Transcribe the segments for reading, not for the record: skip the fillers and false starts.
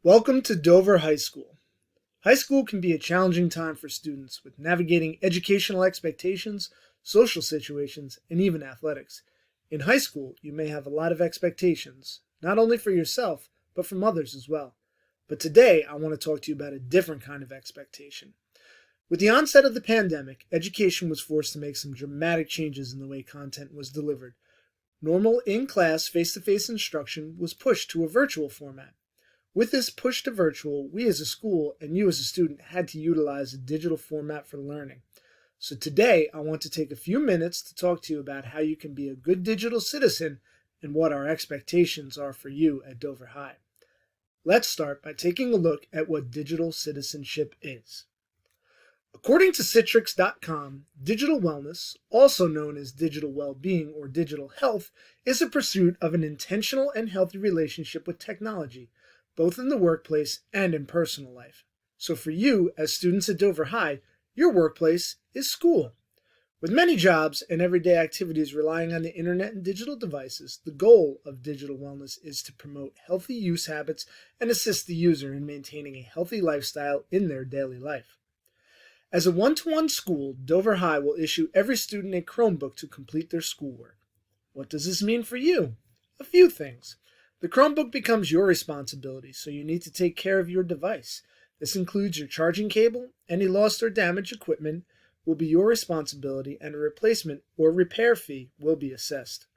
Welcome to Dover High School. High school can be a challenging time for students with navigating educational expectations, social situations, and even athletics. In high school, you may have a lot of expectations, not only for yourself, but from others as well. But today, I want to talk to you about a different kind of expectation. With the onset of the pandemic, education was forced to make some dramatic changes in the way content was delivered. Normal in-class, face-to-face instruction was pushed to a virtual format. With this push to virtual, we as a school and you as a student had to utilize a digital format for learning. So today, I want to take a few minutes to talk to you about how you can be a good digital citizen and what our expectations are for you at Dover High. Let's start by taking a look at what digital citizenship is. According to Citrix.com, digital wellness, also known as digital well-being or digital health, is a pursuit of an intentional and healthy relationship with technology, both in the workplace and in personal life. So for you, as students at Dover High, your workplace is school. With many jobs and everyday activities relying on the internet and digital devices, the goal of digital wellness is to promote healthy use habits and assist the user in maintaining a healthy lifestyle in their daily life. As a one-to-one school, Dover High will issue every student a Chromebook to complete their schoolwork. What does this mean for you? A few things. The Chromebook becomes your responsibility, so you need to take care of your device. This includes your charging cable. Any lost or damaged equipment will be your responsibility, and a replacement or repair fee will be assessed.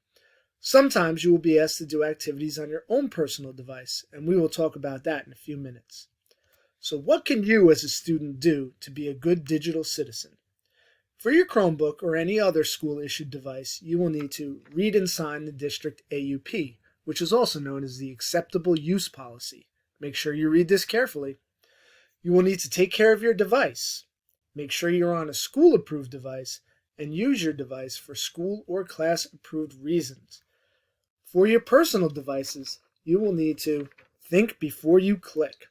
Sometimes you will be asked to do activities on your own personal device, and we will talk about that in a few minutes. So what can you as a student do to be a good digital citizen? For your Chromebook or any other school-issued device, you will need to read and sign the district AUP, which is also known as the Acceptable Use Policy. Make sure you read this carefully. You will need to take care of your device. Make sure you're on a school-approved device and use your device for school or class-approved reasons. For your personal devices, you will need to think before you click.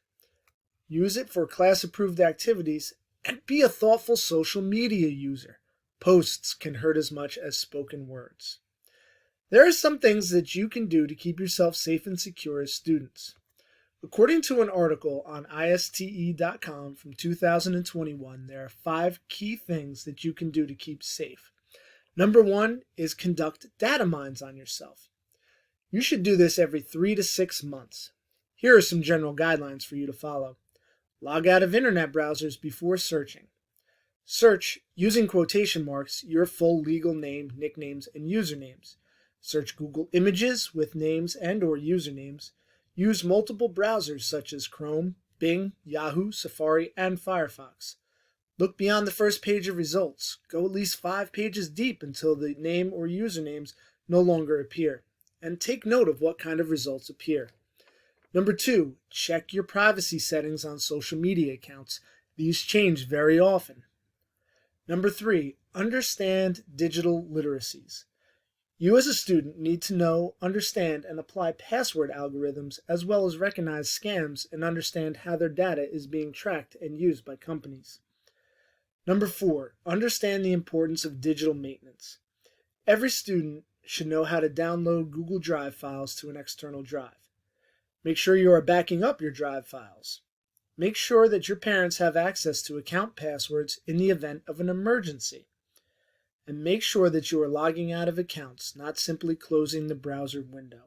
Use it for class-approved activities and be a thoughtful social media user. Posts can hurt as much as spoken words. There are some things that you can do to keep yourself safe and secure as students. According to an article on ISTE.com from 2021, there are 5 key things that you can do to keep safe. Number 1 is conduct data mines on yourself. You should do this every 3 to 6 months. Here are some general guidelines for you to follow. Log out of internet browsers before searching. Search, using quotation marks, your full legal name, nicknames, and usernames. Search Google Images with names and/or usernames. Use multiple browsers such as Chrome, Bing, Yahoo, Safari, and Firefox. Look beyond the first page of results. Go at least 5 pages deep until the name or usernames no longer appear. And take note of what kind of results appear. Number 2, check your privacy settings on social media accounts. These change very often. Number 3, understand digital literacies. You as a student need to know, understand, and apply password algorithms as well as recognize scams and understand how their data is being tracked and used by companies. Number 4, understand the importance of digital maintenance. Every student should know how to download Google Drive files to an external drive. Make sure you are backing up your Drive files. Make sure that your parents have access to account passwords in the event of an emergency. And make sure that you are logging out of accounts, not simply closing the browser window.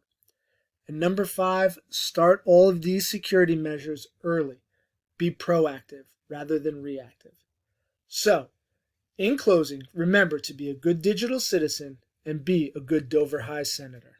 And number 5, start all of these security measures early. Be proactive rather than reactive. So, in closing, remember to be a good digital citizen and be a good Dover High Senator.